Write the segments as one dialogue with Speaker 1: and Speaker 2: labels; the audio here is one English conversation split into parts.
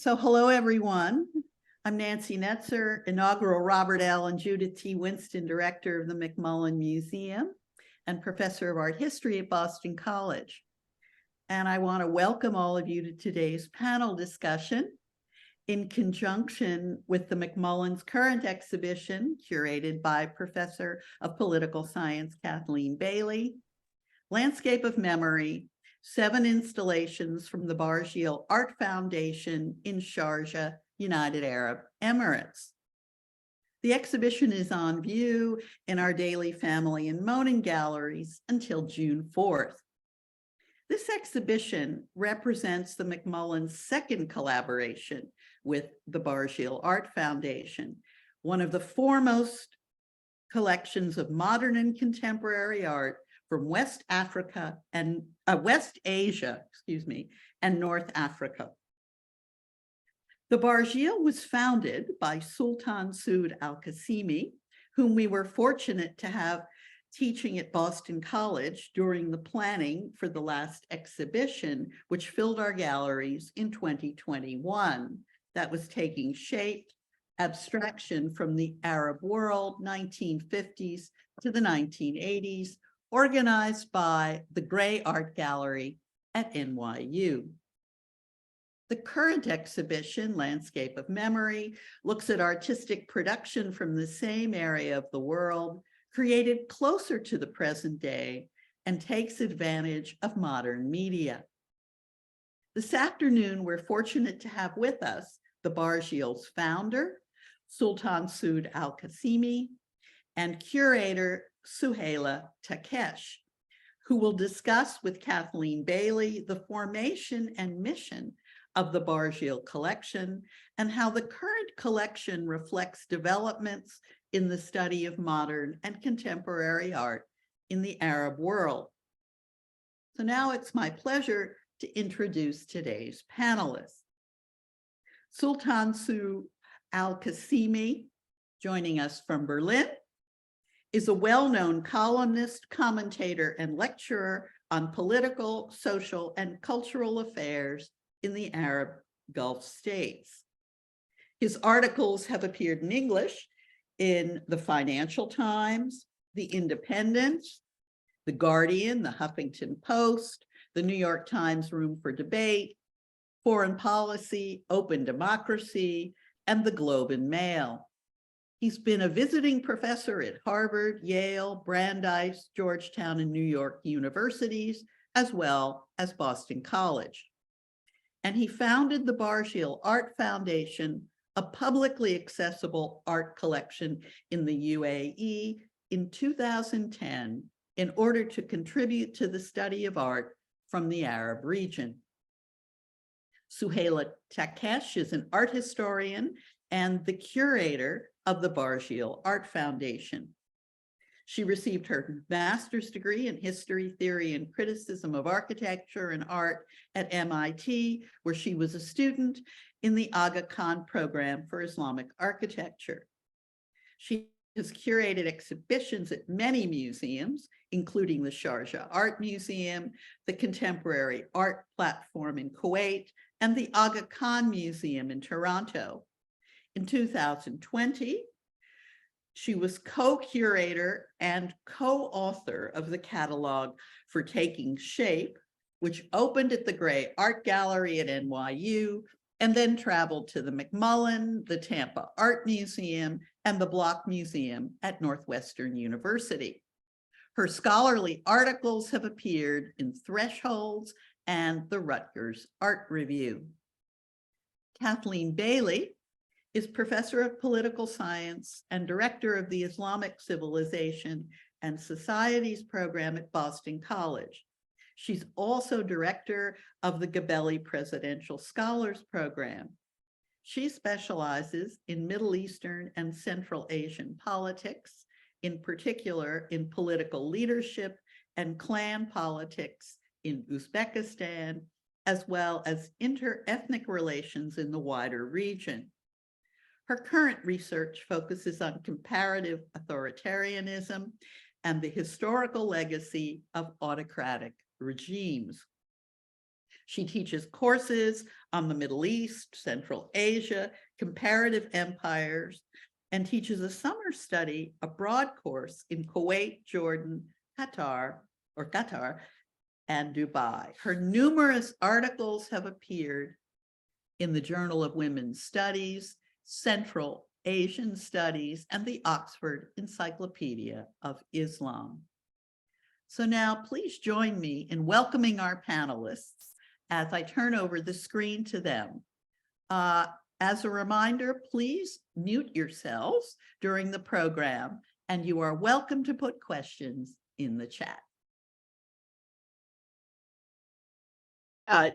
Speaker 1: So hello, everyone. I'm Nancy Netzer, inaugural Robert L. and Judith T. Winston Director of the McMullen Museum and Professor of Art History at Boston College. And I want to welcome all of you to today's panel discussion in conjunction with the McMullen's current exhibition, curated by Professor of Political Science Kathleen Bailey, Landscape of Memory, 7 installations from the Barjeel Art Foundation in Sharjah, United Arab Emirates. The exhibition is on view in our Daily Family and Moaning galleries until June 4th. This exhibition represents the McMullen's second collaboration with the Barjeel Art Foundation, one of the foremost collections of modern and contemporary art from West Asia, and North Africa. The Barjeel was founded by Sultan Sooud Al Qassemi, whom we were fortunate to have teaching at Boston College during the planning for the last exhibition, which filled our galleries in 2021. That was Taking Shape, Abstraction from the Arab World, 1950s to the 1980s, organized by the Gray Art Gallery at NYU. The current exhibition, Landscape of Memory, looks at artistic production from the same area of the world, created closer to the present day, and takes advantage of modern media. This afternoon, we're fortunate to have with us the Barjeel's founder, Sultan Sooud Al Qassemi, and curator Suheyla Takesh, who will discuss with Kathleen Bailey the formation and mission of the Barjeel collection and how the current collection reflects developments in the study of modern and contemporary art in the Arab world. So now it's my pleasure to introduce today's panelists. Sultan Sooud Al Qassemi, joining us from Berlin, is a well-known columnist, commentator, and lecturer on political, social, and cultural affairs in the Arab Gulf states. His articles have appeared in English in the Financial Times, the Independent, the Guardian, the Huffington Post, the New York Times Room for Debate, Foreign Policy, Open Democracy, and the Globe and Mail. He's been a visiting professor at Harvard, Yale, Brandeis, Georgetown, and New York universities, as well as Boston College. And he founded the Barjeel Art Foundation, a publicly accessible art collection in the UAE in 2010, in order to contribute to the study of art from the Arab region. Suheyla Takesh is an art historian and the curator of the Barjeel Art Foundation. She received her master's degree in history, theory, and criticism of architecture and art at MIT, where she was a student in the Aga Khan program for Islamic architecture. She has curated exhibitions at many museums, including the Sharjah Art Museum, the Contemporary Art Platform in Kuwait, and the Aga Khan Museum in Toronto. In 2020, she was co-curator and co-author of the catalog for Taking Shape, which opened at the Gray Art Gallery at NYU and then traveled to the McMullen, the Tampa Art Museum, and the Block Museum at Northwestern University. Her scholarly articles have appeared in Thresholds and the Rutgers Art Review. Kathleen Bailey is professor of political science and director of the Islamic Civilization and Societies program at Boston College. She's also director of the Gabelli Presidential Scholars Program. She specializes in Middle Eastern and Central Asian politics, in particular in political leadership and clan politics in Uzbekistan, as well as inter-ethnic relations in the wider region. Her current research focuses on comparative authoritarianism and the historical legacy of autocratic regimes. She teaches courses on the Middle East, Central Asia, comparative empires, and teaches a summer study abroad course in Kuwait, Jordan, Qatar, and Dubai. Her numerous articles have appeared in the Journal of Women's Studies, Central Asian Studies, and the Oxford Encyclopedia of Islam. So now please join me in welcoming our panelists as I turn over the screen to them. As a reminder, please mute yourselves during the program, and you are welcome to put questions in the chat.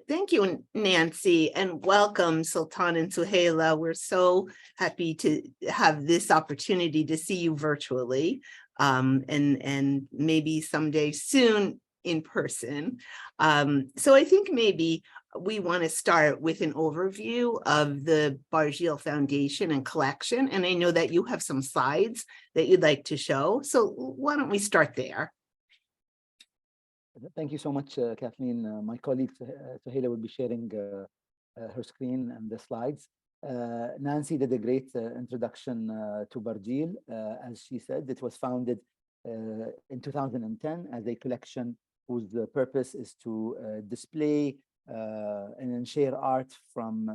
Speaker 2: Thank you, Nancy, and welcome, Sultan and Suheyla. We're so happy to have this opportunity to see you virtually, and maybe someday soon in person. So I think maybe we want to start with an overview of the Barjeel Foundation and collection, and I know that you have some slides that you'd like to show. So why don't we start there?
Speaker 3: Thank you so much, Kathleen. My colleague Suheyla will be sharing her screen and the slides. Nancy did a great introduction to Barjeel. As she said, it was founded in 2010 as a collection whose purpose is to display and share art from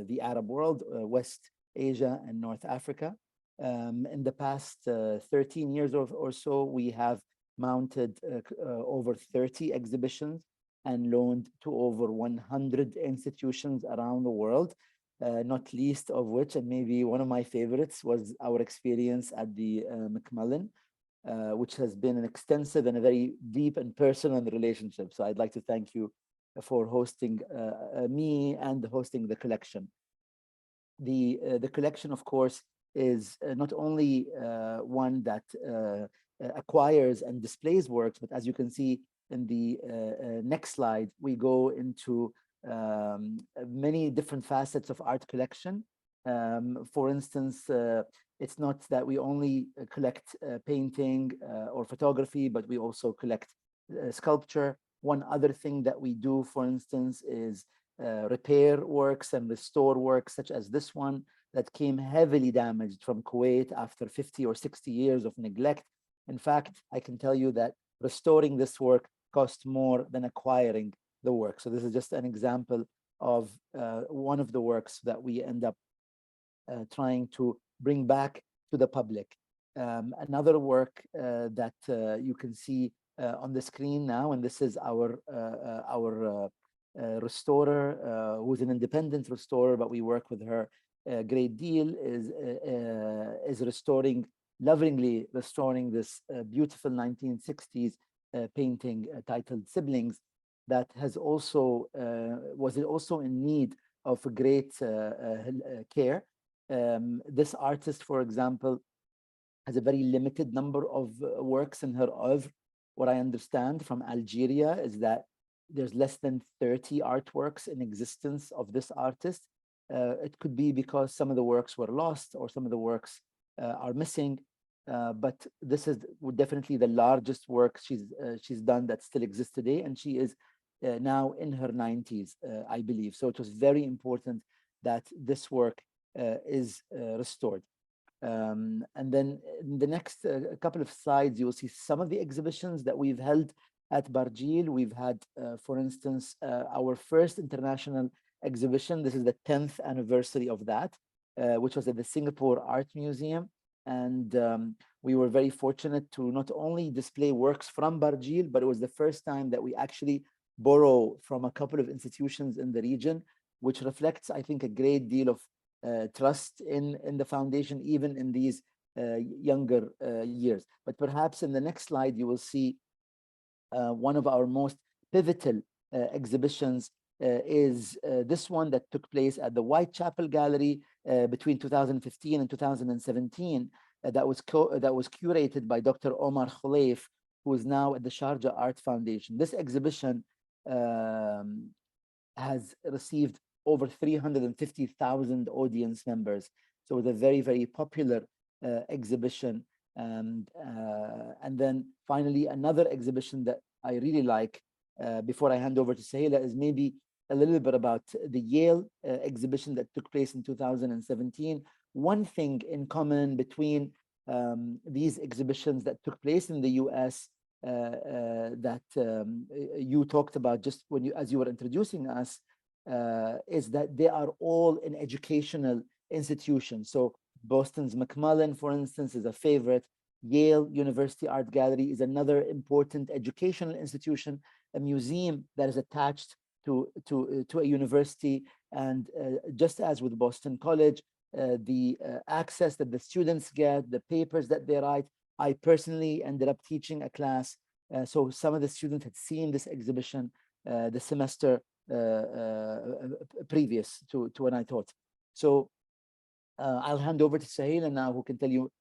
Speaker 3: the Arab world, West Asia and North Africa. In the past 13 years or so, we have mounted over 30 exhibitions and loaned to over 100 institutions around the world, not least of which, and maybe one of my favorites, was our experience at the McMullen, which has been an extensive and a very deep and personal relationship. So I'd like to thank you for hosting me and hosting the collection. The collection, of course, is not only one that acquires and displays works, but as you can see in the next slide, we go into many different facets of art collection. For instance, it's not that we only collect painting or photography, but we also collect sculpture. One other thing that we do, for instance, is repair works and restore works, such as this one that came heavily damaged from Kuwait after 50 or 60 years of neglect. In fact, I can tell you that restoring this work cost more than acquiring the work. So this is just an example of one of the works that we end up trying to bring back to the public. Another work that you can see on the screen now, and this is our restorer, who's an independent restorer, but we work with her a great deal, is lovingly restoring this beautiful 1960s painting titled Siblings, that has also was also in need of a great care. This artist, for example, has a very limited number of works in her oeuvre. What I understand from Algeria is that there's less than 30 artworks in existence of this artist. It could be because some of the works were lost or some of the works are missing, but this is definitely the largest work she's done that still exists today, and she is now in her 90s, I believe. So it was very important that this work is restored. And then in the next couple of slides, you will see some of the exhibitions that we've held at Barjeel. We've had, for instance, our first international exhibition. This is the 10th anniversary of that, which was at the Singapore Art Museum. And we were very fortunate to not only display works from Barjeel, but it was the first time that we actually borrow from a couple of institutions in the region, which reflects, I think, a great deal of trust in the foundation, even in these younger years. But perhaps in the next slide, you will see one of our most pivotal exhibitions is this one that took place at the Whitechapel Gallery between 2015 and 2017. That was curated by Dr. Omar Kholeif, who is now at the Sharjah Art Foundation. This exhibition has received over 350,000 audience members. So it's a very, very popular exhibition. And then finally, another exhibition that I really like, before I hand over to Suheyla, is maybe a little bit about the Yale exhibition that took place in 2017. One thing in common between these exhibitions that took place in the US that you talked about just as you were introducing us is that they are all in educational institutions. So Boston's McMullen, for instance, is a favorite. Yale University Art Gallery is another important educational institution, a museum that is attached to a university. And just as with Boston College, the access that the students get, the papers that they write. I personally ended up teaching a class. So some of the students had seen this exhibition the semester previous to when I taught. So I'll hand over to Suheyla now, who can tell you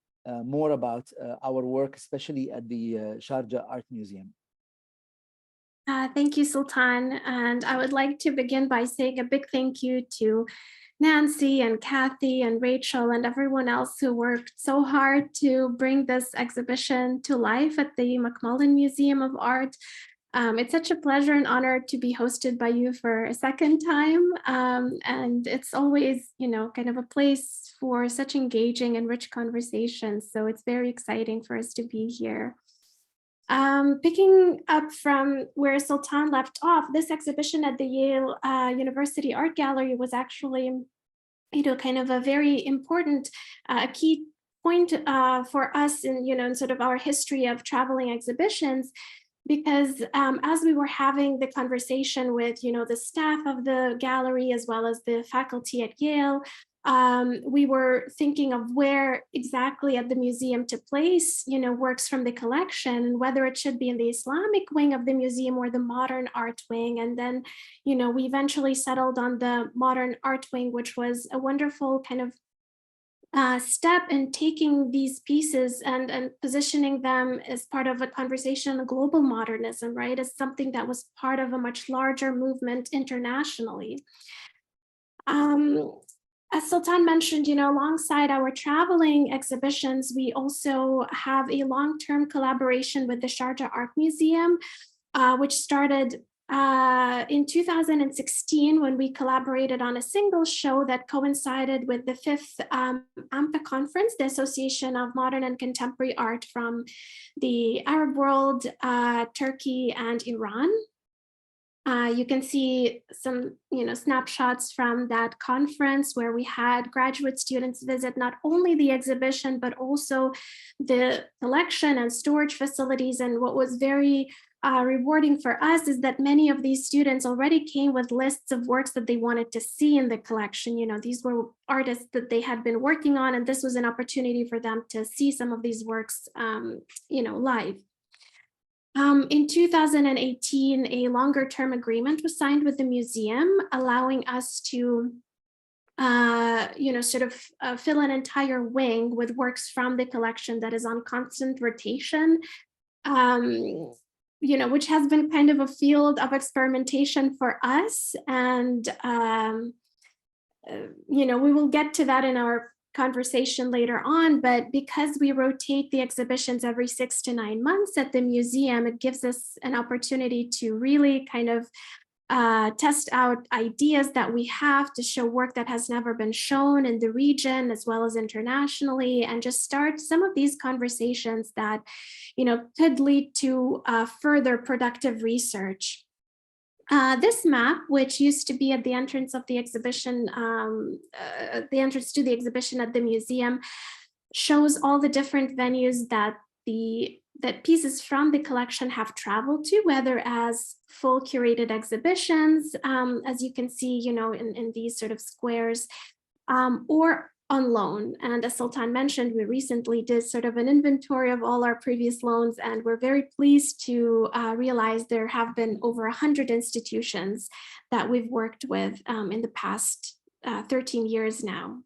Speaker 3: more about our work, especially at the Sharjah Art Museum.
Speaker 4: Thank you, Sultan. And I would like to begin by saying a big thank you to Nancy and Kathy and Rachel and everyone else who worked so hard to bring this exhibition to life at the McMullen Museum of Art. It's such a pleasure and honor to be hosted by you for a second time. And it's always, kind of a place for such engaging and rich conversations. So it's very exciting for us to be here. Picking up from where Sultan left off, this exhibition at the Yale University Art Gallery was actually, kind of a very important key point for us in sort of our history of traveling exhibitions, because as we were having the conversation with, the staff of the gallery, as well as the faculty at Yale, we were thinking of where exactly at the museum to place, works from the collection, and whether it should be in the Islamic wing of the museum or the modern art wing. And then, we eventually settled on the modern art wing, which was a wonderful kind of step in taking these pieces and positioning them as part of a conversation on global modernism, right? As something that was part of a much larger movement internationally. As Sultan mentioned, alongside our traveling exhibitions, we also have a long-term collaboration with the Sharjah Art Museum, which started in 2016 when we collaborated on a single show that coincided with the 5th AMPA conference, the Association of Modern and Contemporary Art from the Arab world, Turkey, and Iran. You can see some, snapshots from that conference where we had graduate students visit not only the exhibition, but also the collection and storage facilities. And what was very rewarding for us is that many of these students already came with lists of works that they wanted to see in the collection. These were artists that they had been working on, and this was an opportunity for them to see some of these works, live. In 2018, a longer-term agreement was signed with the museum, allowing us to, fill an entire wing with works from the collection that is on constant rotation, which has been kind of a field of experimentation for us. And, we will get to that in our conversation later on, but because we rotate the exhibitions every 6 to 9 months at the museum, it gives us an opportunity to really kind of test out ideas that we have to show work that has never been shown in the region as well as internationally, and just start some of these conversations that, could lead to further productive research. This map, which used to be at the entrance of the exhibition, the entrance to the exhibition at the museum, shows all the different venues that pieces from the collection have traveled to, whether as full curated exhibitions, as you can see, in these sort of squares, or on loan. And as Sultan mentioned, we recently did sort of an inventory of all our previous loans, and we're very pleased to realize there have been over 100 institutions that we've worked with in the past 13 years now.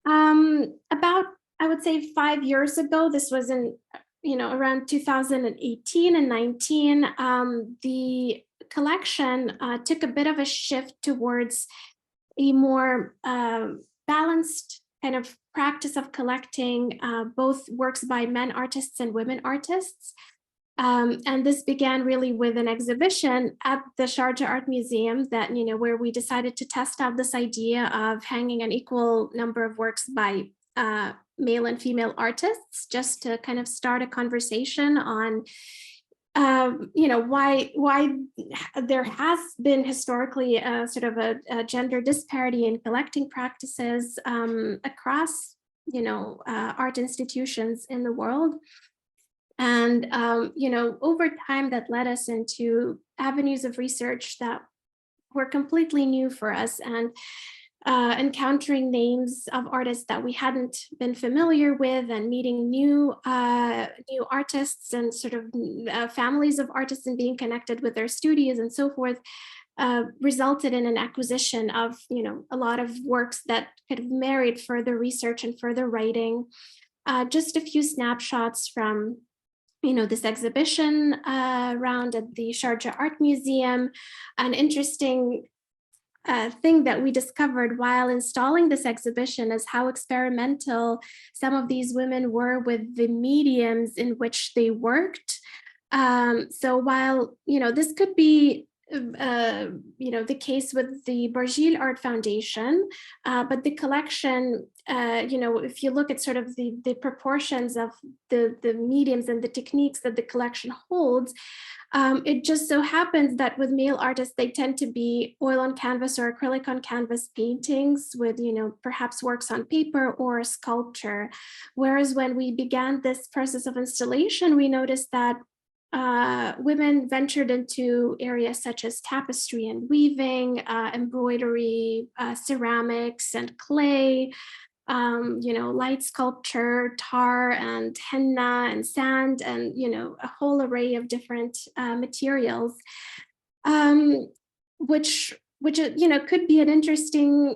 Speaker 4: About, I would say 5 years ago, this was in, around 2018 and 19, the collection took a bit of a shift towards a more balanced kind of practice of collecting both works by men artists and women artists. And this began really with an exhibition at the Sharjah Art Museum that, where we decided to test out this idea of hanging an equal number of works by male and female artists, just to kind of start a conversation on why there has been historically a sort of a gender disparity in collecting practices across, art institutions in the world. And, over time that led us into avenues of research that were completely new for us, and encountering names of artists that we hadn't been familiar with, and meeting new artists and sort of families of artists, and being connected with their studios and so forth, resulted in an acquisition of, a lot of works that kind of merit further research and further writing. Just a few snapshots from this exhibition round at the Sharjah Art Museum. An interesting thing that we discovered while installing this exhibition is how experimental some of these women were with the mediums in which they worked. So while, this could be the case with the Barjeel Art Foundation, but the collection, if you look at sort of the proportions of the mediums and the techniques that the collection holds, it just so happens that with male artists, they tend to be oil on canvas or acrylic on canvas paintings with, perhaps works on paper or sculpture. Whereas when we began this process of installation, we noticed that women ventured into areas such as tapestry and weaving, embroidery, ceramics and clay, light sculpture, tar and henna and sand, and, a whole array of different materials, which could be an interesting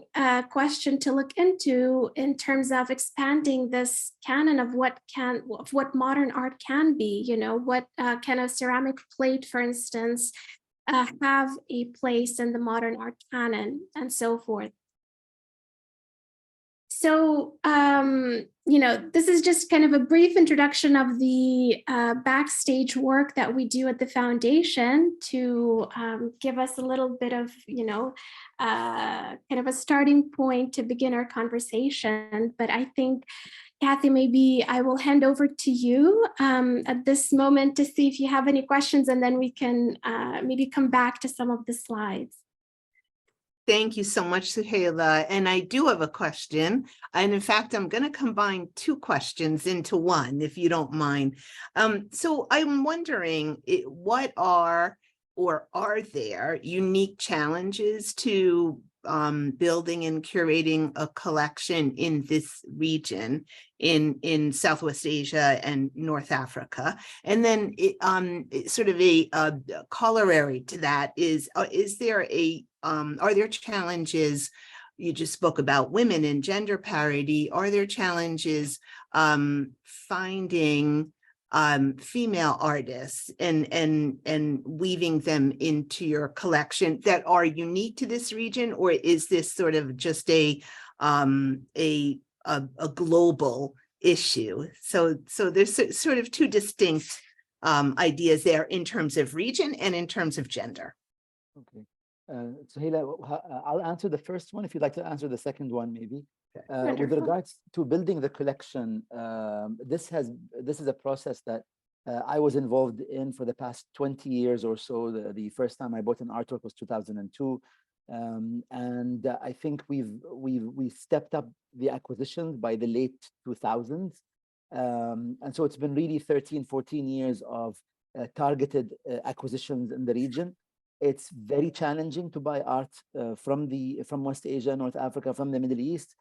Speaker 4: question to look into in terms of expanding this canon of what modern art can be. What can a ceramic plate, for instance, have a place in the modern art canon, and so forth. So, this is just kind of a brief introduction of the backstage work that we do at the foundation to give us a little bit of, kind of a starting point to begin our conversation. But I think, Kathy, maybe I will hand over to you at this moment to see if you have any questions, and then we can maybe come back to some of the slides.
Speaker 2: Thank you so much, Suheyla. And I do have a question. And in fact, I'm going to combine two questions into one, if you don't mind. So I'm wondering, what are or are there unique challenges to building and curating a collection in this region in Southwest Asia and North Africa? And then sort of a corollary to that is there are there challenges? You just spoke about women and gender parity. Are there challenges finding female artists and weaving them into your collection that are unique to this region, or is this sort of just a global issue? So there's sort of two distinct ideas there in terms of region and in terms of gender.
Speaker 3: Okay. Suheyla, I'll answer the first one if you'd like to answer the second one, maybe. With regards to building the collection, this is a process that I was involved in for the past 20 years or so. The first time I bought an artwork was 2002, and I think we stepped up the acquisitions by the late 2000s, and so it's been really 13-14 years of targeted acquisitions in the region. It's very challenging to buy art from West Asia, North Africa, from the Middle East.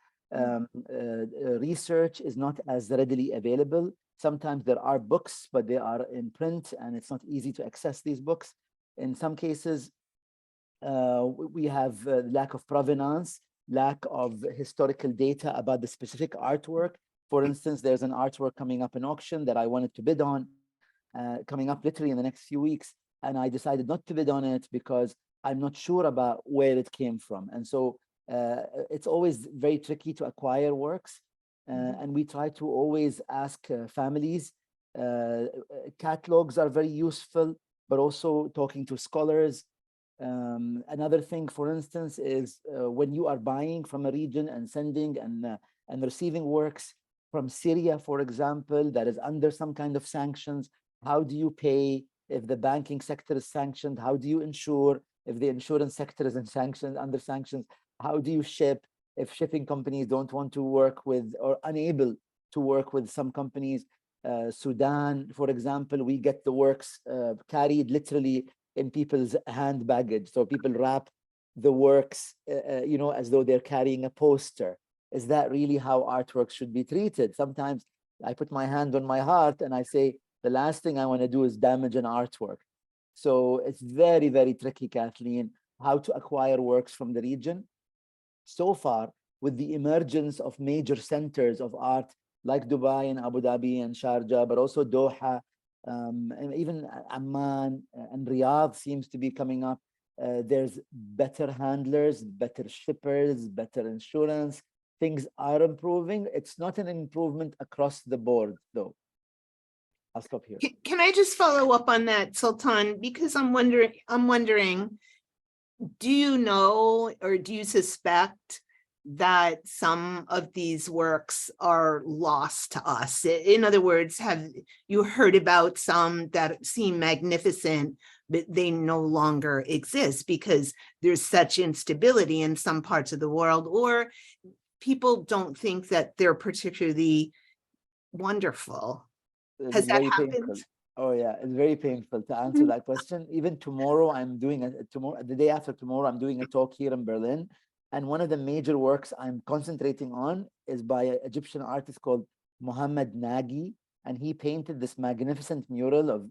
Speaker 3: Research is not as readily available. Sometimes there are books, but they are in print, and it's not easy to access these books. In some cases, we have lack of provenance, lack of historical data about the specific artwork. For instance, there's an artwork coming up in auction that I wanted to bid on, coming up literally in the next few weeks. And I decided not to bid on it because I'm not sure about where it came from. And so it's always very tricky to acquire works. And we try to always ask families Catalogs are very useful, but also talking to scholars. Another thing, for instance, is when you are buying from a region and sending and receiving works from Syria, for example, that is under some kind of sanctions. How do you pay if the banking sector is sanctioned? How do you insure if the insurance sector is in sanctions, under sanctions? How do you ship if shipping companies don't want to work with or unable to work with some companies? Sudan, for example, we get the works carried literally in people's hand baggage. So people wrap the works, as though they're carrying a poster. Is that really how artwork should be treated? Sometimes I put my hand on my heart and I say, the last thing I want to do is damage an artwork. So it's very, very tricky, Kathleen, how to acquire works from the region. So far, with the emergence of major centers of art like Dubai and Abu Dhabi and Sharjah, but also Doha, and even Amman and Riyadh seems to be coming up. There's better handlers, better shippers, better insurance. Things are improving. It's not an improvement across the board, though. I'll stop here.
Speaker 2: Can I just follow up on that, Sultan? Because I'm wondering, do you know or do you suspect that some of these works are lost to us? In other words, have you heard about some that seem magnificent, but they no longer exist because there's such instability in some parts of the world, or people don't think that they're particularly wonderful? Has that happened?
Speaker 3: Painful. Oh yeah, it's very painful to answer that question. Even tomorrow, the day after tomorrow, I'm doing a talk here in Berlin. And one of the major works I'm concentrating on is by an Egyptian artist called Muhammad Nagy. And he painted this magnificent mural of,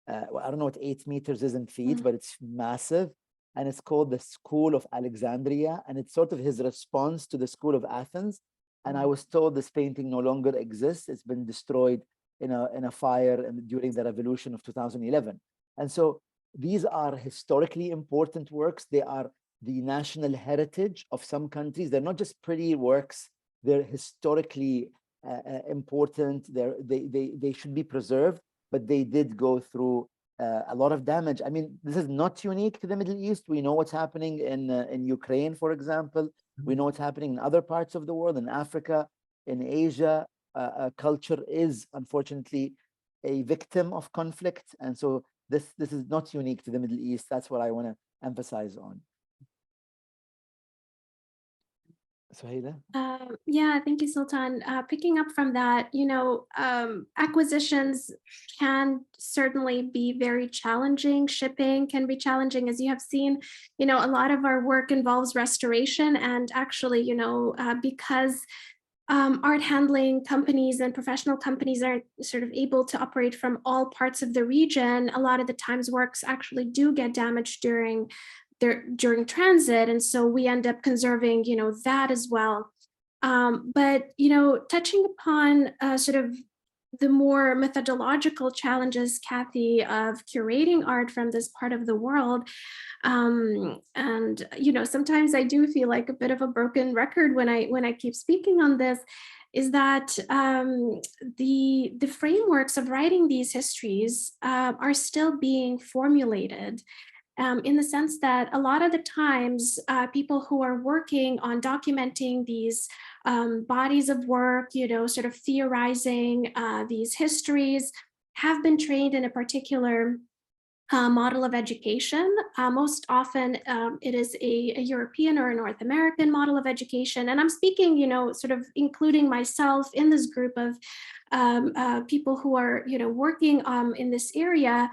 Speaker 3: I don't know what 8 meters is in feet, but it's massive. And it's called the School of Alexandria. And it's sort of his response to the School of Athens. And I was told this painting no longer exists. It's been destroyed in a fire during the revolution of 2011. And so these are historically important works. They are the national heritage of some countries. They're not just pretty works. They're historically important. They should be preserved, but they did go through a lot of damage. I mean, this is not unique to the Middle East. We know what's happening in Ukraine, for example. We know what's happening in other parts of the world, in Africa, in Asia. Culture is unfortunately a victim of conflict, and so this is not unique to the Middle East. That's what I want to emphasize on. Suheyla?
Speaker 4: Yeah, thank you, Sultan. Picking up from that, acquisitions can certainly be very challenging. Shipping can be challenging, as you have seen. A lot of our work involves restoration, and actually, because art handling companies and professional companies are sort of able to operate from all parts of the region, a lot of the times works actually do get damaged during transit, and so we end up conserving that as well. But touching upon sort of the more methodological challenges, Kathy, of curating art from this part of the world, and sometimes I do feel like a bit of a broken record when I keep speaking on this, is that the frameworks of writing these histories are still being formulated. In the sense that a lot of the times people who are working on documenting these bodies of work, sort of theorizing these histories, have been trained in a particular model of education. Most often it is a European or a North American model of education. And I'm speaking, sort of including myself in this group of people who are, working in this area.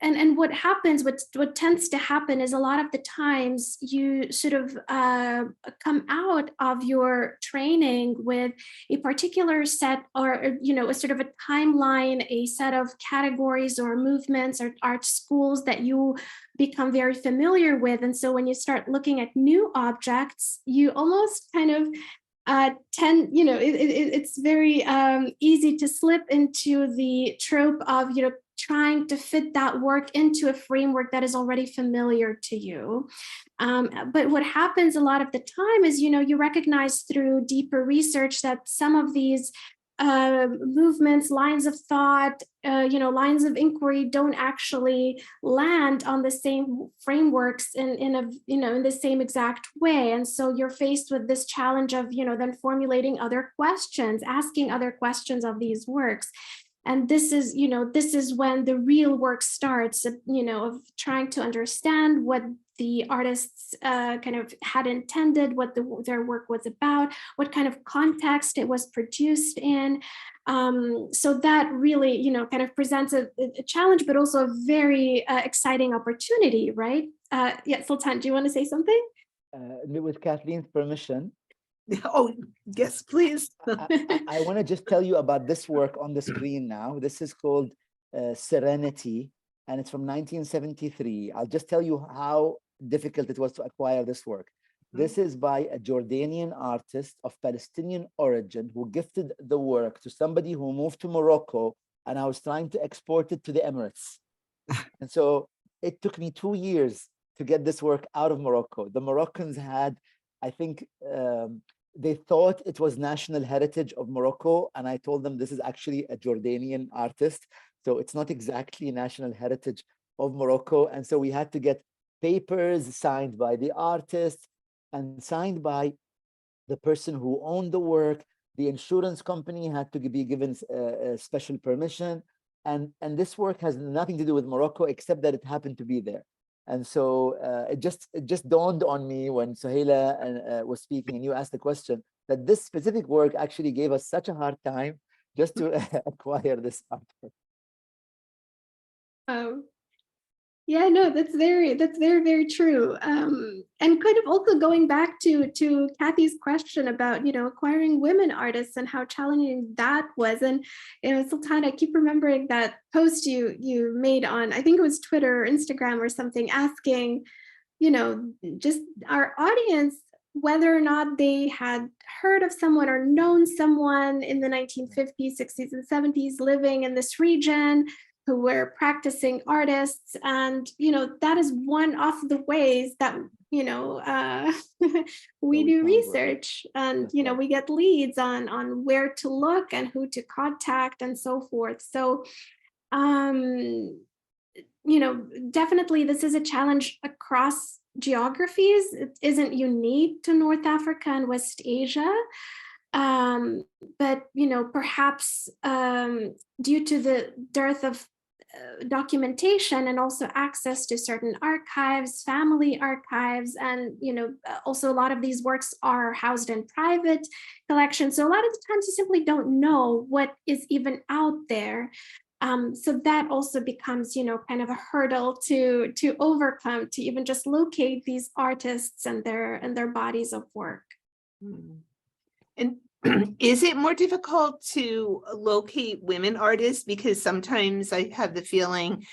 Speaker 4: And what happens, what tends to happen is a lot of the times you sort of come out of your training with a particular set or, a sort of a timeline, a set of categories or movements or art schools that you become very familiar with. And so when you start looking at new objects, you almost kind of it's very easy to slip into the trope of, trying to fit that work into a framework that is already familiar to you. But what happens a lot of the time is, you recognize through deeper research that some of these movements, lines of thought, lines of inquiry don't actually land on the same frameworks in the same exact way. And so you're faced with this challenge of, then formulating other questions, asking other questions of these works. And this is when the real work starts, of trying to understand what the artists kind of had intended, what their work was about, what kind of context it was produced in. So that really, kind of presents a challenge, but also a very exciting opportunity, right? Yeah, Sultan, do you want to say something?
Speaker 3: With Kathleen's permission,
Speaker 2: Oh, yes, please.
Speaker 3: I want to just tell you about this work on the screen now. This is called Serenity, and it's from 1973. I'll just tell you how difficult it was to acquire this work. This is by a Jordanian artist of Palestinian origin who gifted the work to somebody who moved to Morocco, and I was trying to export it to the Emirates. And so it took me 2 years to get this work out of Morocco. The Moroccans had, I think, they thought it was national heritage of Morocco, and I told them this is actually a Jordanian artist, so it's not exactly national heritage of Morocco. And so we had to get papers signed by the artist and signed by the person who owned the work. The insurance company had to be given a special permission, and this work has nothing to do with Morocco except that it happened to be there. And so it just dawned on me when Suheyla was speaking and you asked the question that this specific work actually gave us such a hard time just to acquire this artwork.
Speaker 4: Yeah, no, that's very, very true. And kind of also going back to Kathy's question about, acquiring women artists and how challenging that was. And, Sultan, I keep remembering that post you made on, I think it was Twitter or Instagram or something, asking, just our audience, whether or not they had heard of someone or known someone in the 1950s, 60s, and 70s living in this region who were practicing artists. And, that is one of the ways that, we do research and, we get leads on where to look and who to contact and so forth. So, definitely this is a challenge across geographies. It isn't unique to North Africa and West Asia. But perhaps due to the dearth of documentation and also access to certain archives, family archives, and also a lot of these works are housed in private collections. So a lot of the times you simply don't know what is even out there. So that also becomes, kind of a hurdle to overcome, to even just locate these artists and their bodies of work.
Speaker 2: And is it more difficult to locate women artists? Because sometimes I have the feeling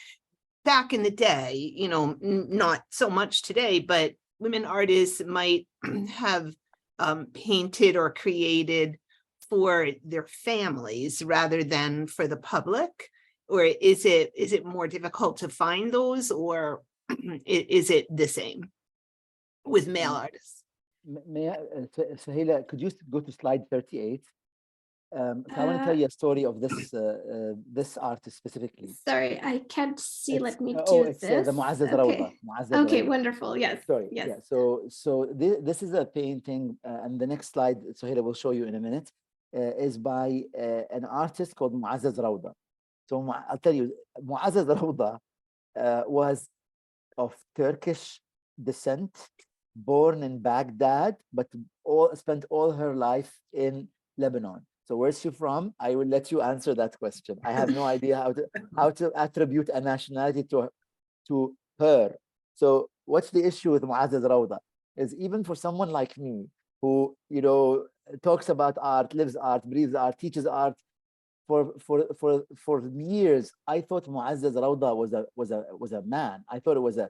Speaker 2: back in the day, not so much today, but women artists might have painted or created for their families rather than for the public. Or is it more difficult to find those, or is it the same with male artists?
Speaker 3: May I, Suheyla, could you go to slide 38? So I want to tell you a story of this this artist specifically.
Speaker 4: Sorry, I can't see. Let me
Speaker 3: Oh,
Speaker 4: do
Speaker 3: it's
Speaker 4: this.
Speaker 3: the Muazzaz
Speaker 4: Okay.
Speaker 3: Rawda. Muazzaz
Speaker 4: Okay,
Speaker 3: Rawda.
Speaker 4: wonderful. Yes.
Speaker 3: Sorry.
Speaker 4: Yes.
Speaker 3: Yeah. So this is a painting, and the next slide, Suheyla will show you in a minute, is by an artist called Muazzaz Rawda. So I'll tell you, Muazzaz Rawda was of Turkish descent, born in Baghdad, but spent all her life in Lebanon. So where's she from? I will let you answer that question. I have no idea how to attribute a nationality to her. So what's the issue with Muazzaz Rawda? Is even for someone like me, who talks about art, lives art, breathes art, teaches art, for years, I thought Muazzaz Rawda was a man. I thought it was a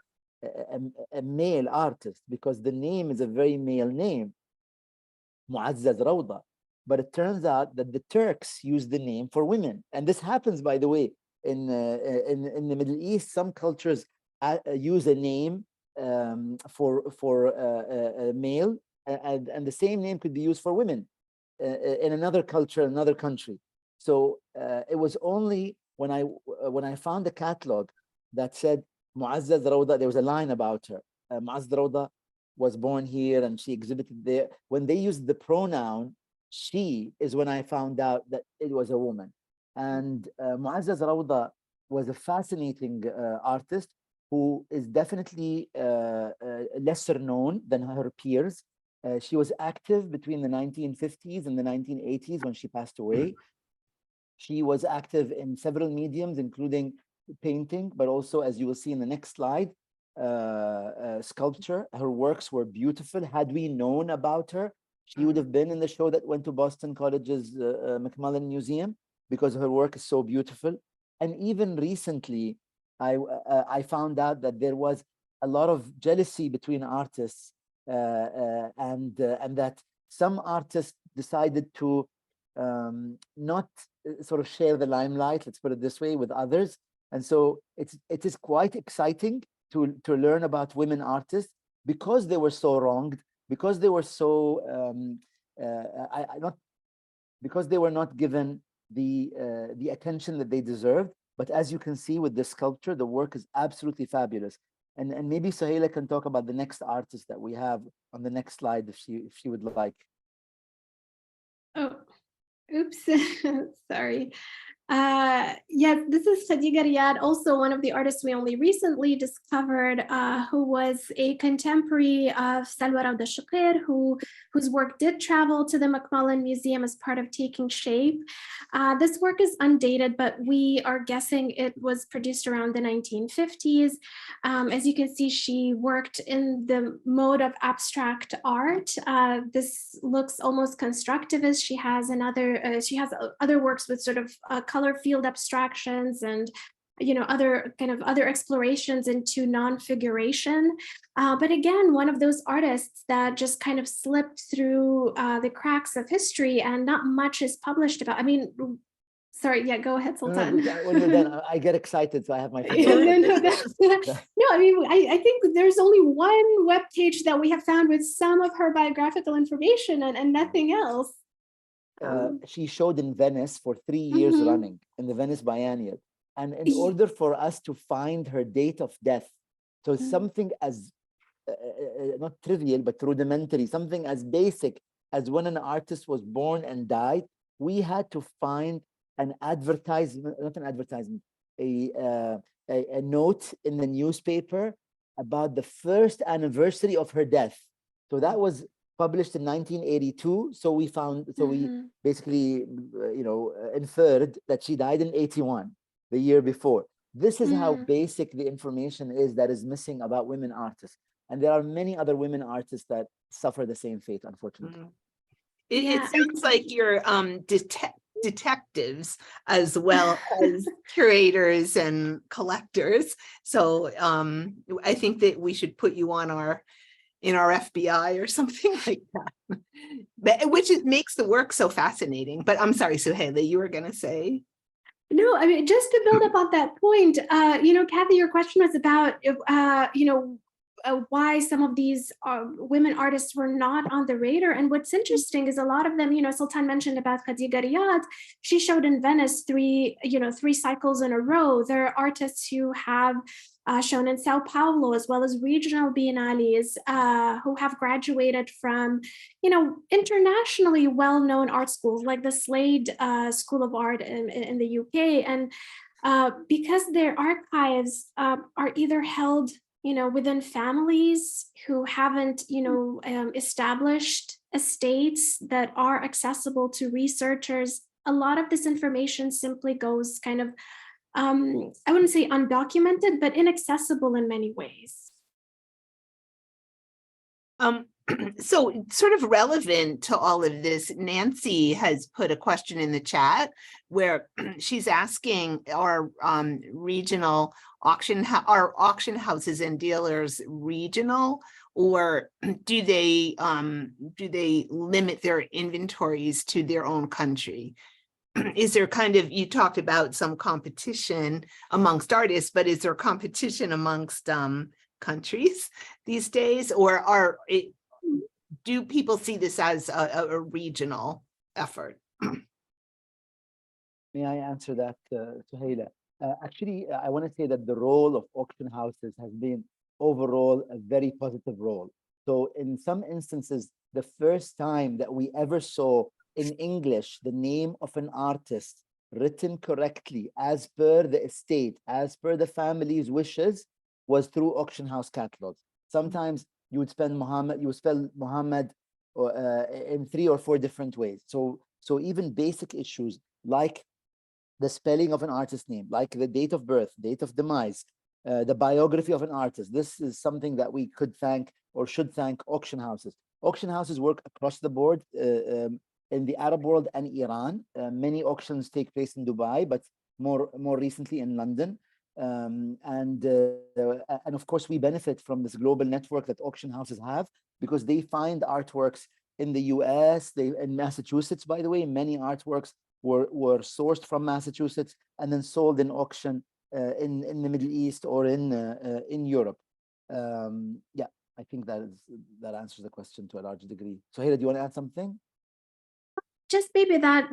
Speaker 3: male artist because the name is a very male name, Muazzaz Rawda. But it turns out that the Turks use the name for women, and this happens, by the way, in the Middle East. Some cultures use a name for a male, and the same name could be used for women in another culture, another country. So it was only when I found a catalog that said Muazzaz Rawda, there was a line about her. Muazzaz Rawda was born here and she exhibited there. When they used the pronoun she is when I found out that it was a woman. And Muazzaz Rawda was a fascinating artist who is definitely lesser known than her peers. She was active between the 1950s and the 1980s when she passed away. She was active in several mediums, including painting, but also, as you will see in the next slide, sculpture. Her works were beautiful. Had we known about her, she would have been in the show that went to Boston College's McMullen Museum, because her work is so beautiful. And even recently, I found out that there was a lot of jealousy between artists, and that some artists decided to not sort of share the limelight, let's put it this way, with others. And so it is quite exciting to learn about women artists, because they were so wronged, because they were so because they were not given the attention that they deserved. But as you can see with the sculpture, the work is absolutely fabulous. And maybe Suheyla can talk about the next artist that we have on the next slide, if she would like.
Speaker 4: Oh, oops, sorry. Yes, this is Khadija Riyad, also one of the artists we only recently discovered, who was a contemporary of Salwa Rawda Shaqir, whose work did travel to the McMullen Museum as part of Taking Shape. This work is undated, but we are guessing it was produced around the 1950s. As you can see, she worked in the mode of abstract art. This looks almost constructivist. She has other works with sort of color field abstractions and other explorations into non-figuration. But again, one of those artists that just kind of slipped through the cracks of history, and not much is published about. I mean, sorry, yeah, go ahead, Sultan.
Speaker 3: When you're done, I get excited, so I have my
Speaker 4: No, I mean, I think there's only one web page that we have found with some of her biographical information and nothing else.
Speaker 3: She showed in Venice for 3 years running, in the Venice Biennial. And in order for us to find her date of death, so something as, not trivial, but rudimentary, something as basic as when an artist was born and died, we had to find an advertisement, not an advertisement, a note in the newspaper about the first anniversary of her death. So that was published in 1982. So we found, so we basically, inferred that she died in 81, the year before. This is how basic the information is that is missing about women artists. And there are many other women artists that suffer the same fate, unfortunately.
Speaker 2: It sounds like you're detectives as well as curators and collectors. So I think that we should put you on in our FBI or something like that, but which makes the work so fascinating. But I'm sorry, Suheyla, you were going to say.
Speaker 4: No, I mean, just to build up on that point, Kathy, your question was about, why some of these women artists were not on the radar. And what's interesting is a lot of them, Sultan mentioned about Khadija Riyad. She showed in Venice three cycles in a row. There are artists who have shown in Sao Paulo, as well as regional biennales, who have graduated from, internationally well-known art schools like the Slade School of Art in the UK. And because their archives are either held within families who haven't, established estates that are accessible to researchers, a lot of this information simply goes kind of, I wouldn't say undocumented, but inaccessible in many ways.
Speaker 2: So sort of relevant to all of this, Nancy has put a question in the chat where she's asking, are regional auction houses and dealers regional, or do they limit their inventories to their own country? Is there you talked about some competition amongst artists, but is there competition amongst countries these days, or do people see this as a regional effort?
Speaker 3: May I answer that, Suheyla? Actually, I want to say that the role of auction houses has been overall a very positive role. So in some instances, the first time that we ever saw in English the name of an artist written correctly as per the estate, as per the family's wishes, was through auction house catalogs. Sometimes you would spell Muhammad in 3 or 4 different ways. So even basic issues like the spelling of an artist's name, like the date of birth, date of demise, the biography of an artist. This is something that we could thank or should thank auction houses. Auction houses work across the board in the Arab world and Iran. Many auctions take place in Dubai, but more recently in London. And of course, we benefit from this global network that auction houses have because they find artworks in the US, in Massachusetts, by the way, many artworks were sourced from Massachusetts and then sold in auction in the Middle East or in Europe. Yeah, I think that answers the question to a large degree. Suheyla, do you want to add something?
Speaker 4: Just maybe that,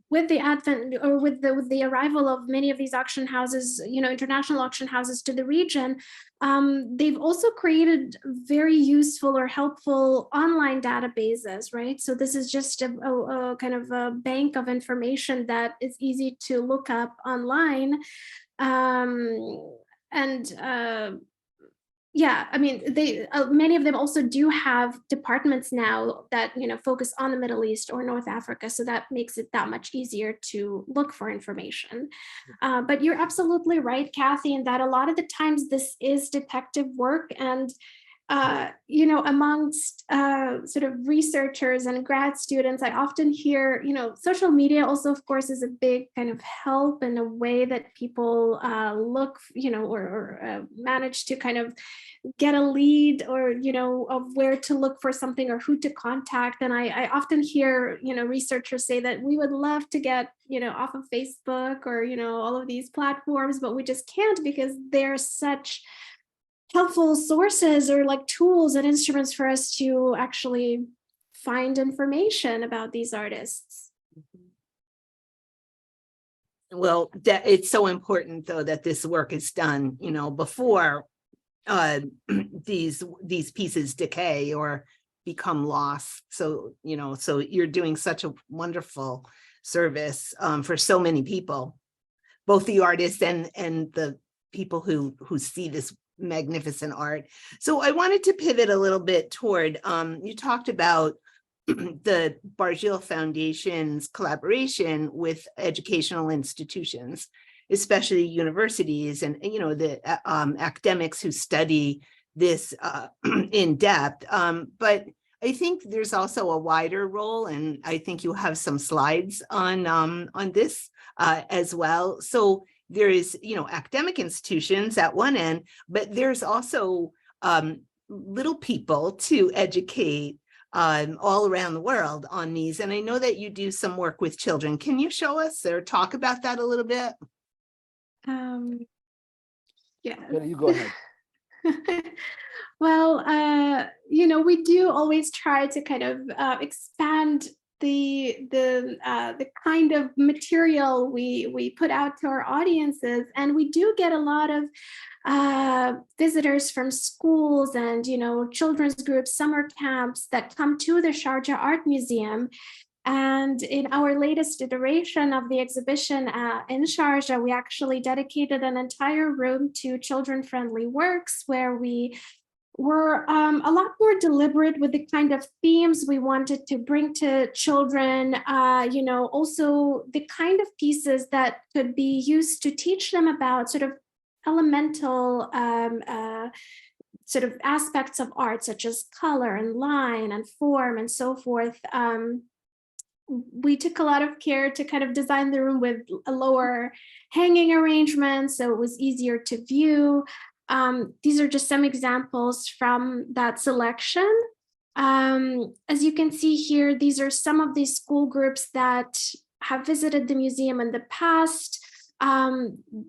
Speaker 4: with the advent or with the arrival of many of these auction houses, international auction houses to the region, they've also created very useful or helpful online databases, right? So this is just a kind of a bank of information that is easy to look up online. Yeah, I mean, many of them also do have departments now that focus on the Middle East or North Africa, so that makes it that much easier to look for information. But you're absolutely right, Kathy, in that a lot of the times this is detective work, and amongst sort of researchers and grad students, I often hear, social media also, of course, is a big kind of help in a way that people look, or manage to kind of get a lead or, of where to look for something or who to contact. And I often hear, researchers say that we would love to get, off of Facebook or, all of these platforms, but we just can't because they're such helpful sources or like tools and instruments for us to actually find information about these artists.
Speaker 2: Well, it's so important though that this work is done, before these pieces decay or become lost. So, so you're doing such a wonderful service for so many people, both the artists and the people who see this magnificent art. So I wanted to pivot a little bit toward, you talked about the Barjeel Foundation's collaboration with educational institutions, especially universities and, the academics who study this in depth. But I think there's also a wider role, and I think you have some slides on this as well. So there is, academic institutions at one end, but there's also little people to educate all around the world on these. And I know that you do some work with children. Can you show us or talk about that a little bit?
Speaker 4: Yeah.
Speaker 3: You go ahead.
Speaker 4: Well, we do always try to kind of expand the kind of material we put out to our audiences, and we do get a lot of visitors from schools and children's groups, summer camps that come to the Sharjah Art Museum. And in our latest iteration of the exhibition in Sharjah, we actually dedicated an entire room to children-friendly works, where we were a lot more deliberate with the kind of themes we wanted to bring to children, also the kind of pieces that could be used to teach them about sort of elemental sort of aspects of art, such as color and line and form and so forth. We took a lot of care to kind of design the room with a lower hanging arrangement, so it was easier to view. These are just some examples from that selection. As you can see here, these are some of these school groups that have visited the museum in the past.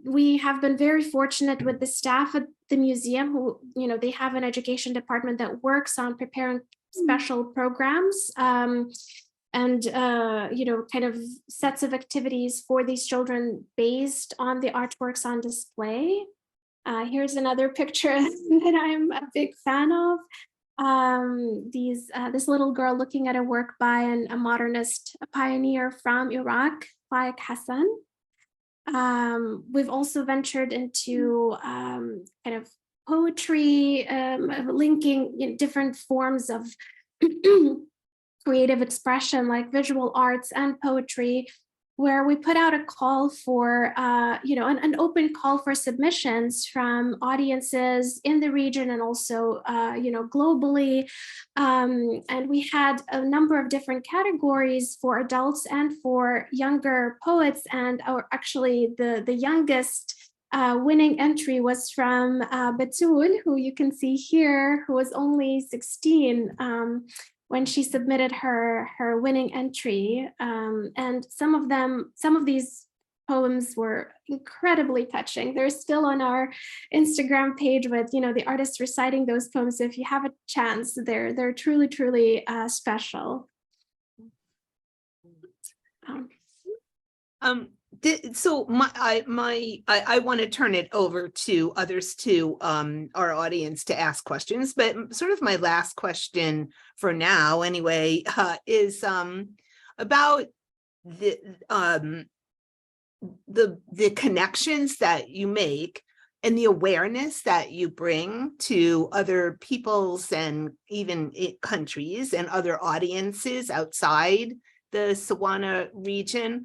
Speaker 4: We have been very fortunate with the staff at the museum who, they have an education department that works on preparing special programs. and kind of sets of activities for these children based on the artworks on display. Here's another picture that I'm a big fan of. This little girl looking at a work by a modernist pioneer from Iraq, Faik Hassan. We've also ventured into kind of poetry, linking different forms of creative expression like visual arts and poetry, where we put out a call for, an open call for submissions from audiences in the region and also, globally. And we had a number of different categories for adults and for younger poets. And actually the youngest winning entry was from Batul, who you can see here, who was only 16. When she submitted her winning entry. And some of these poems were incredibly touching. They're still on our Instagram page with, the artists reciting those poems. So if you have a chance, they're truly, truly special.
Speaker 2: So I want to turn it over to others, to our audience, to ask questions, but sort of my last question for now anyway is about the connections that you make and the awareness that you bring to other peoples and even countries and other audiences outside the Sawana region.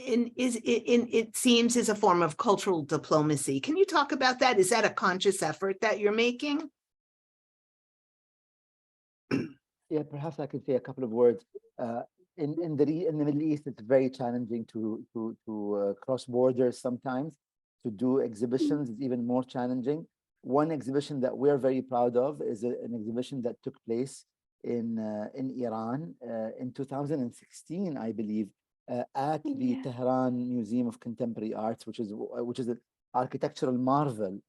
Speaker 2: It seems is a form of cultural diplomacy. Can you talk about that? Is that a conscious effort that you're making?
Speaker 3: Yeah, perhaps I could say a couple of words. In the Middle East, it's very challenging to cross borders sometimes. To do exhibitions is even more challenging. One exhibition that we're very proud of is an exhibition that took place in Iran in 2016, I believe. At the Tehran Museum of Contemporary Arts, which is an architectural marvel,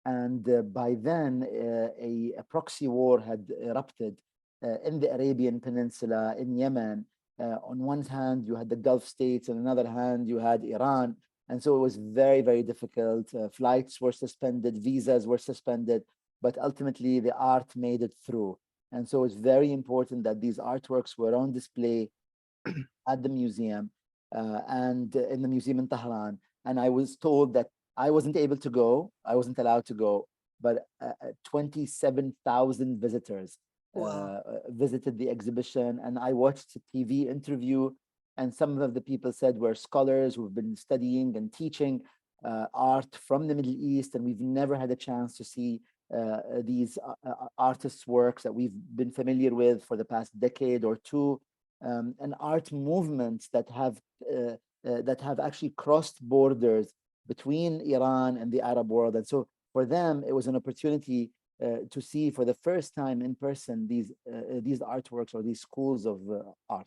Speaker 3: and by then a proxy war had erupted in the Arabian Peninsula, in Yemen. On one hand, you had the Gulf states, on another hand, you had Iran, and so it was very, very difficult. Flights were suspended, visas were suspended, but ultimately the art made it through. And so it's very important that these artworks were on display at the museum and in the museum in Tehran. And I was told that I wasn't able to go, I wasn't allowed to go, but 27,000 visitors visited the exhibition. And I watched a TV interview, and some of the people said we're scholars who've been studying and teaching art from the Middle East, and we've never had a chance to see these artists' works that we've been familiar with for the past decade or two. And art movements that have actually crossed borders between Iran and the Arab world. And so for them, it was an opportunity to see for the first time in person these artworks or these schools of art.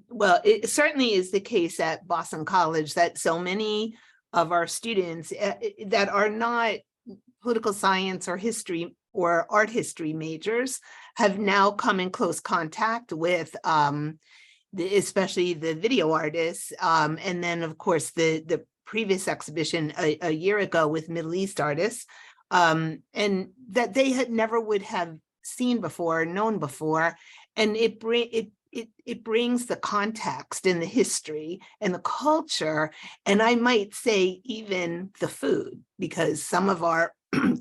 Speaker 2: Well, it certainly is the case at Boston College that so many of our students that are not political science or history or art history majors have now come in close contact with especially the video artists. And then, of course, the previous exhibition a year ago with Middle East artists, and that they had never would have seen before, known before. And it brings the context and the history and the culture, and I might say even the food, because some of our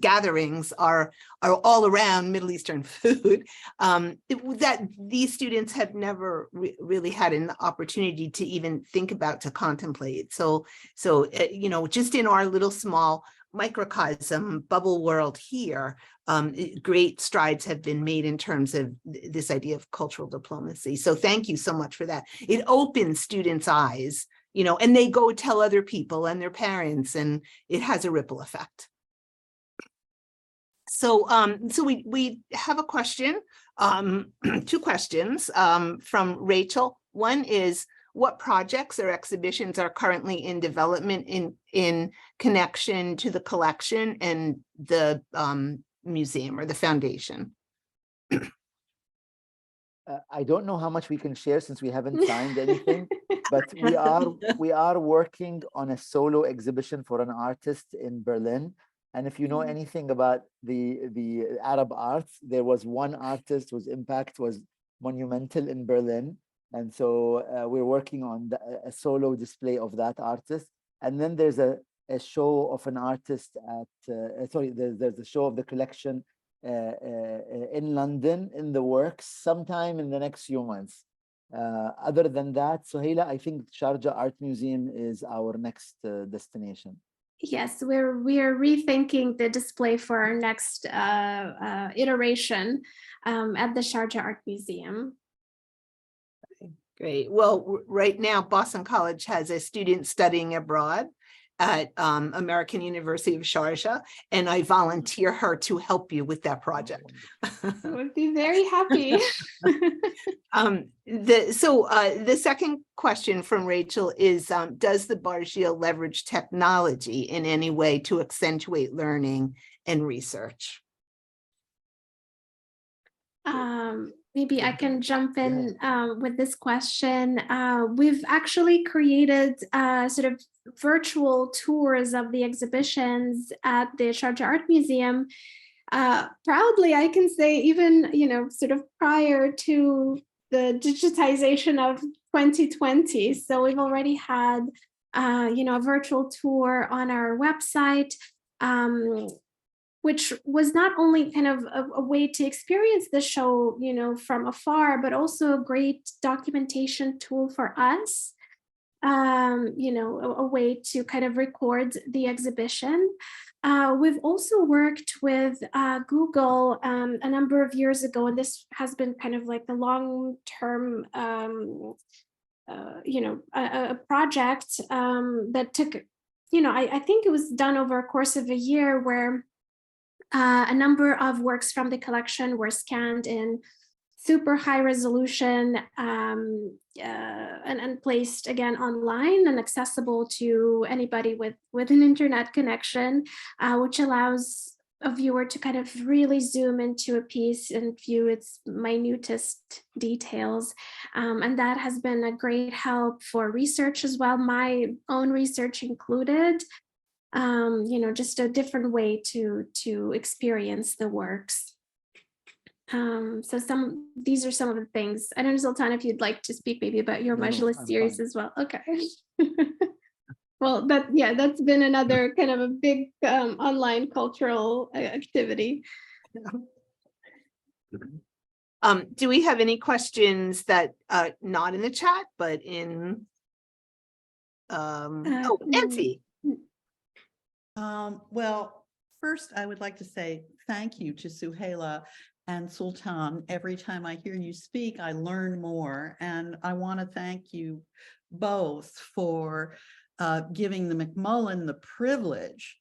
Speaker 2: gatherings are all around Middle Eastern food, that these students have never really had an opportunity to even think about, to contemplate. So just in our little small microcosm bubble world here, great strides have been made in terms of this idea of cultural diplomacy. So thank you so much for that. It opens students' eyes, and they go tell other people and their parents, and it has a ripple effect. So we have a question, two questions from Rachel. One is, what projects or exhibitions are currently in development in connection to the collection and the Museum or the foundation?
Speaker 3: I don't know how much we can share since we haven't signed anything, but we are working on a solo exhibition for an artist in Berlin. And if you know anything about the Arab arts, there was one artist whose impact was monumental in Berlin. And so we're working on a solo display of that artist. And then there's a show of an artist at, there's a show of the collection in London in the works sometime in the next few months. Other than that, Suheyla, I think Sharjah Art Museum is our next destination.
Speaker 4: Yes, we're rethinking the display for our next iteration at the Sharjah Art Museum.
Speaker 2: Great. Well, right now, Boston College has a student studying abroad at American University of Sharjah, and I volunteer her to help you with that project.
Speaker 4: I would be very happy.
Speaker 2: The second question from Rachel is, does the Barjeel leverage technology in any way to accentuate learning and research?
Speaker 4: Maybe I can jump in with this question. We've actually created sort of virtual tours of the exhibitions at the Sharjah Art Museum. Proudly, I can say even, sort of prior to the digitization of 2020. So we've already had, a virtual tour on our website, which was not only kind of a way to experience the show, from afar, but also a great documentation tool for us, a way to kind of record the exhibition. We've also worked with Google a number of years ago, and this has been kind of like a long-term, a project that took, I think it was done over a course of a year, where a number of works from the collection were scanned in super high resolution and placed again online and accessible to anybody with an internet connection, which allows a viewer to kind of really zoom into a piece and view its minutest details. And that has been a great help for research as well, my own research included. Just a different way to experience the works. So these are some of the things. I don't know, Sultan, if you'd like to speak maybe about your Majlis series as well. Okay. Well, that's been another kind of a big online cultural activity.
Speaker 2: Do we have any questions that not in the chat, but in Nancy?
Speaker 1: Well, first, I would like to say thank you to Suheyla and Sultan. Every time I hear you speak, I learn more. And I want to thank you both for giving the McMullen the privilege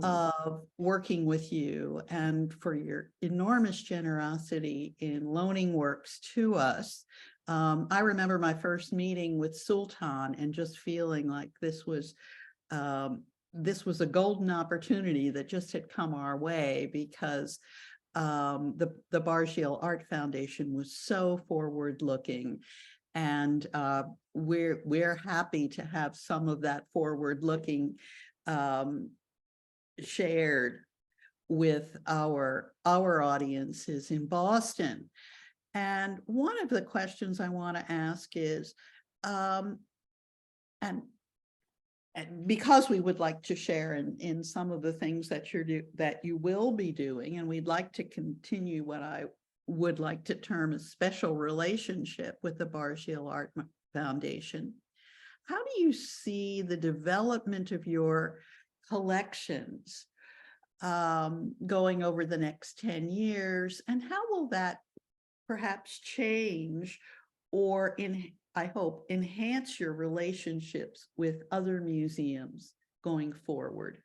Speaker 1: of working with you and for your enormous generosity in loaning works to us. I remember my first meeting with Sultan and just feeling like this was a golden opportunity that just had come our way, because the Barjeel Art Foundation was so forward-looking, and we're happy to have some of that forward-looking shared with our audiences in Boston. And one of the questions I want to ask is, and because we would like to share in some of the things that you will be doing, and we'd like to continue what I would like to term a special relationship with the Barjeel Art Foundation. How do you see the development of your collections going over the next 10 years, and how will that perhaps change or I hope enhance your relationships with other museums going forward?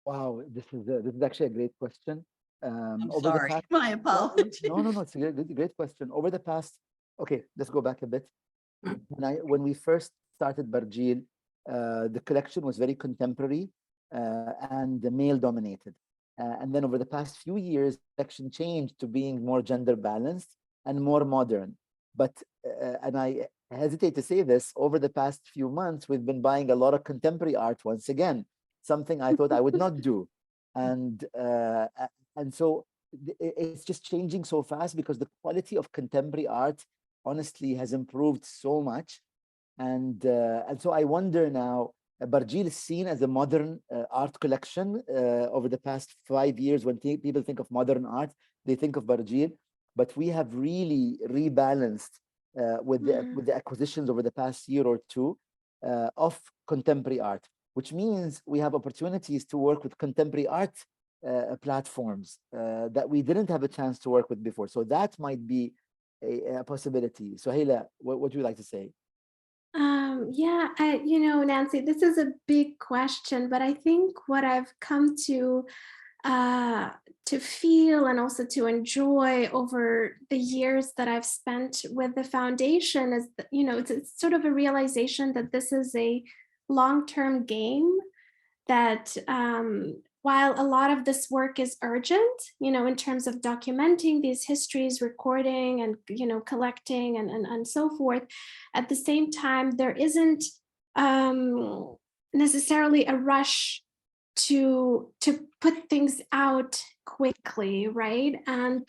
Speaker 3: Wow, this is actually a great question.
Speaker 1: I'm sorry, my apologies.
Speaker 3: No, it's a great question. Over the past, okay, let's go back a bit. When we first started Barjeel, the collection was very contemporary. and male dominated. And then over the past few years, section changed to being more gender balanced and more modern. But, and I hesitate to say this, over the past few months, we've been buying a lot of contemporary art once again, something I thought I would not do. And so it's just changing so fast because the quality of contemporary art, honestly, has improved so much. And so I wonder now, Barjeel is seen as a modern art collection over the past 5 years. When people think of modern art, they think of Barjeel, but we have really rebalanced with the acquisitions over the past year or two of contemporary art, which means we have opportunities to work with contemporary art platforms that we didn't have a chance to work with before. So that might be a possibility. Suheyla, what would you like to say?
Speaker 4: Nancy, this is a big question, but I think what I've come to feel and also to enjoy over the years that I've spent with the foundation is that, it's sort of a realization that this is a long-term game, that while a lot of this work is urgent, in terms of documenting these histories, recording and, collecting and so forth, at the same time, there isn't necessarily a rush to put things out quickly, right? And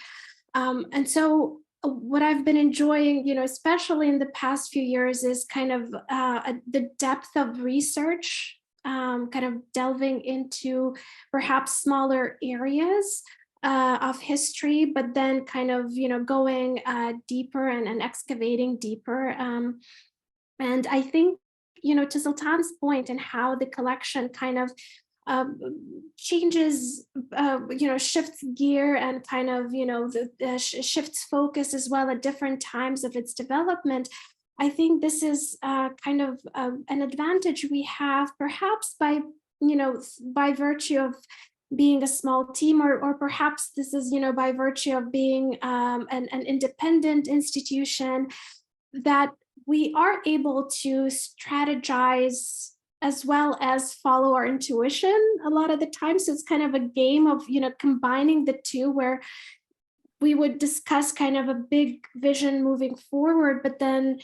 Speaker 4: so what I've been enjoying, especially in the past few years, is kind of the depth of research, kind of delving into perhaps smaller areas of history, but then kind of, going deeper and excavating deeper. And I think, to Sultan's point and how the collection kind of changes, shifts gear and kind of, shifts focus as well at different times of its development. I think this is kind of an advantage we have, perhaps by virtue of being a small team, or perhaps this is, by virtue of being an independent institution, that we are able to strategize as well as follow our intuition a lot of the time. So it's kind of a game of, combining the two, where we would discuss kind of a big vision moving forward, but then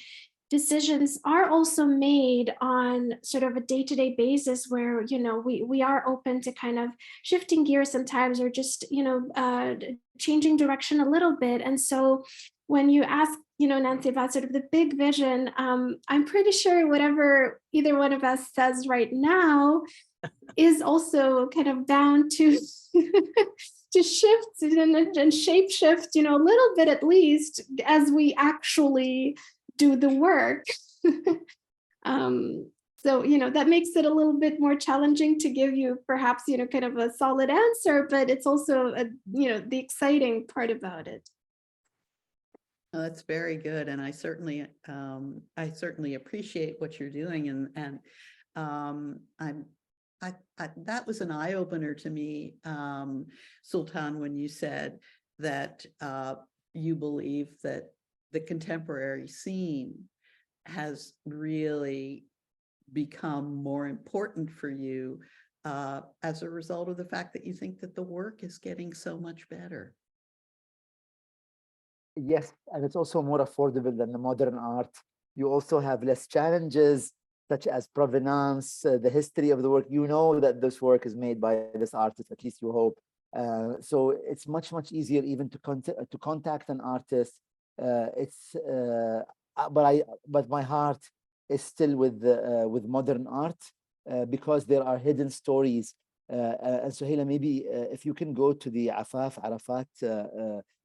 Speaker 4: decisions are also made on sort of a day-to-day basis where, we are open to kind of shifting gears sometimes, or just, changing direction a little bit. And so when you ask, Nancy, about sort of the big vision, I'm pretty sure whatever either one of us says right now is also kind of bound to to shift and shape shift, a little bit at least, as we actually do the work. So, that makes it a little bit more challenging to give you perhaps, kind of a solid answer, but it's also, the exciting part about it.
Speaker 1: Oh, that's very good, and I certainly appreciate what you're doing, and that was an eye opener to me, Sultan, when you said that you believe that the contemporary scene has really become more important for you as a result of the fact that you think that the work is getting so much better.
Speaker 3: Yes, and it's also more affordable than the modern art. You also have less challenges, such as provenance, the history of the work. You know that this work is made by this artist, at least you hope. So it's much easier even to contact an artist. But my heart is still with modern art because there are hidden stories. And Suheyla, maybe if you can go to the Afaf Arafat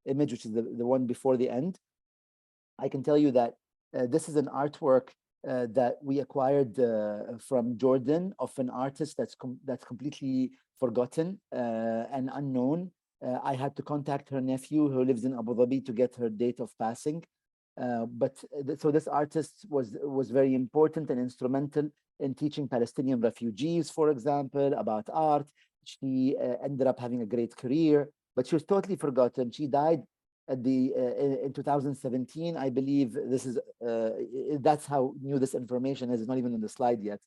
Speaker 3: image, which is the one before the end, I can tell you that this is an artwork that we acquired from Jordan, of an artist that's completely forgotten and unknown. I had to contact her nephew who lives in Abu Dhabi to get her date of passing. So this artist was very important and instrumental in teaching Palestinian refugees, for example, about art. She ended up having a great career, but she was totally forgotten. She died at in 2017, I believe. This is that's how new this information is. It's not even in the slide yet.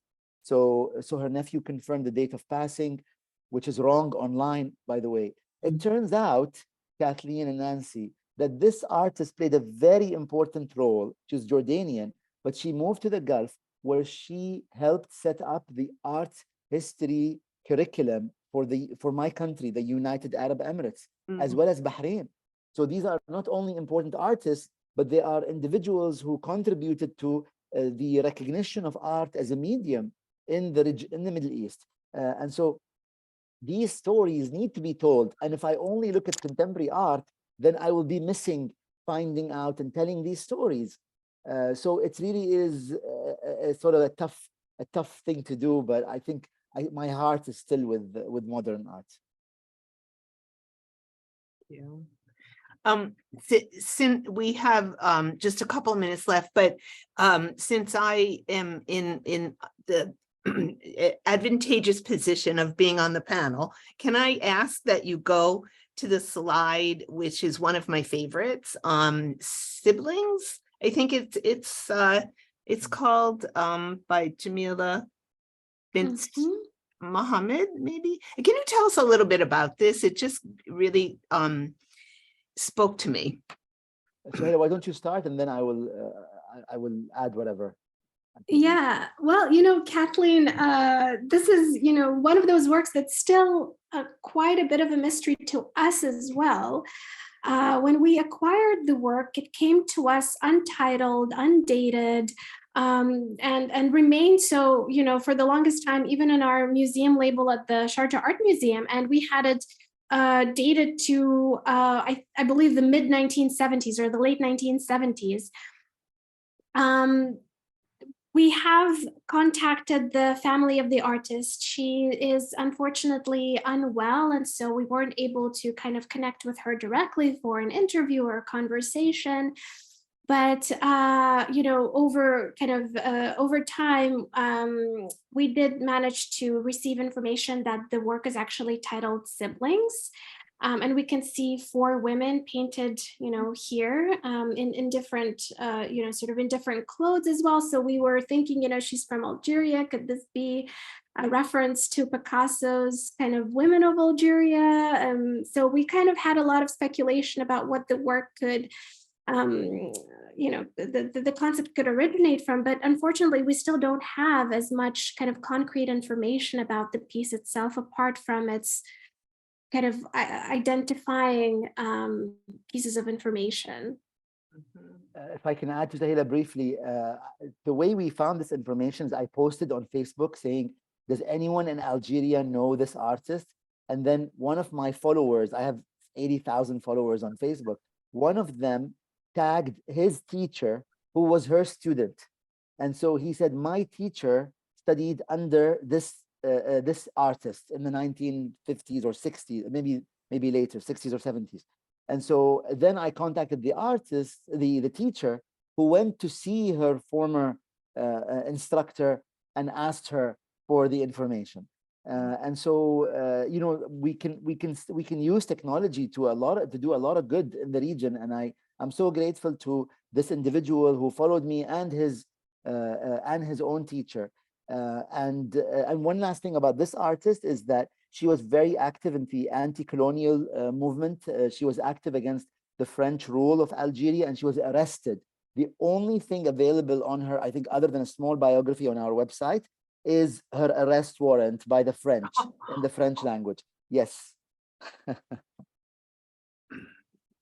Speaker 3: So her nephew confirmed the date of passing, which is wrong online, by the way. It turns out, Kathleen and Nancy, that this artist played a very important role. She's Jordanian, but she moved to the Gulf, where she helped set up the art history curriculum for my country, the United Arab Emirates, as well as Bahrain. So these are not only important artists, but they are individuals who contributed to the recognition of art as a medium in the Middle East. And so these stories need to be told. And if I only look at contemporary art, then I will be missing finding out and telling these stories. So it really is a sort of a tough thing to do, but I think my heart is still with modern art.
Speaker 2: Yeah. Since we have just a couple of minutes left, but since I am in the advantageous position of being on the panel, can I ask that you go to the slide, which is one of my favorites, siblings? I think it's called by Jamila bint Mohammed, maybe. Can you tell us a little bit about this? It just really spoke to me.
Speaker 3: Suheyla, why don't you start, and then I will add whatever.
Speaker 4: Yeah, well, Kathleen, this is, one of those works that's still quite a bit of a mystery to us as well. When we acquired the work, it came to us untitled, undated, and remained so, for the longest time, even in our museum label at the Sharjah Art Museum, and we had it dated to, I believe, the mid-1970s or the late 1970s. We have contacted the family of the artist. She is unfortunately unwell, and so we weren't able to kind of connect with her directly for an interview or a conversation. But over time, we did manage to receive information that the work is actually titled Siblings. And we can see 4 women painted, here in different, sort of in different clothes as well. So we were thinking, she's from Algeria. Could this be a reference to Picasso's kind of Women of Algeria? So we kind of had a lot of speculation about what the work could, the concept could originate from. But unfortunately, we still don't have as much kind of concrete information about the piece itself, apart from its kind of identifying pieces of information.
Speaker 3: If I can add to Suheyla briefly, the way we found this information is I posted on Facebook saying, does anyone in Algeria know this artist? And then one of my followers, I have 80,000 followers on Facebook, one of them tagged his teacher who was her student. And so he said, my teacher studied under this artist in the 1950s or 60s, maybe later, 60s or 70s. And so then I contacted the artist, the teacher, who went to see her former instructor and asked her for the information. And so we can use technology to do a lot of good in the region. And I'm so grateful to this individual who followed me and his own teacher. And one last thing about this artist is that she was very active in the anti-colonial movement. She was active against the French rule of Algeria, and she was arrested. The only thing available on her, I think, other than a small biography on our website, is her arrest warrant by the French in the French language. Yes.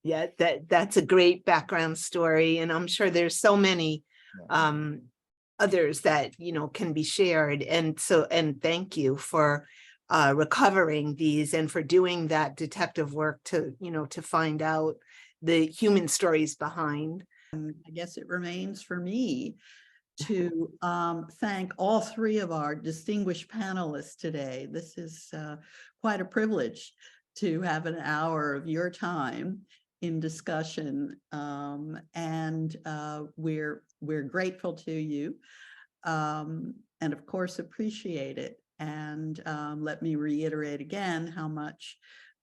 Speaker 2: Yeah, that's a great background story, and I'm sure there's so many others that can be shared. And thank you for recovering these and for doing that detective work to find out the human stories behind.
Speaker 1: I guess it remains for me to thank all 3 of our distinguished panelists today. This is quite a privilege to have an hour of your time in discussion, and we're grateful to you, and of course appreciate it. And let me reiterate again how much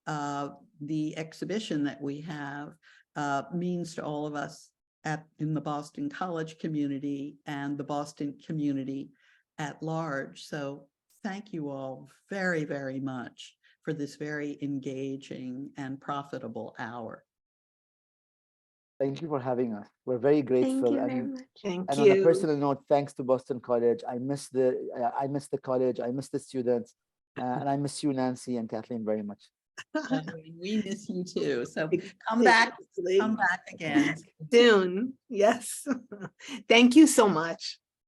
Speaker 1: the exhibition that we have means to all of us in the Boston College community and the Boston community at large. So thank you all very, very much for this very engaging and profitable hour.
Speaker 3: Thank you for having us. We're very grateful.
Speaker 4: Thank you very much.
Speaker 2: Thank
Speaker 3: And on a
Speaker 2: you.
Speaker 3: personal note, thanks to Boston College. I miss the college. I miss the students, and I miss you, Nancy and Kathleen, very much.
Speaker 1: We miss you too. So come
Speaker 2: Seriously.
Speaker 1: back again.
Speaker 2: Soon. Yes. Thank you so much.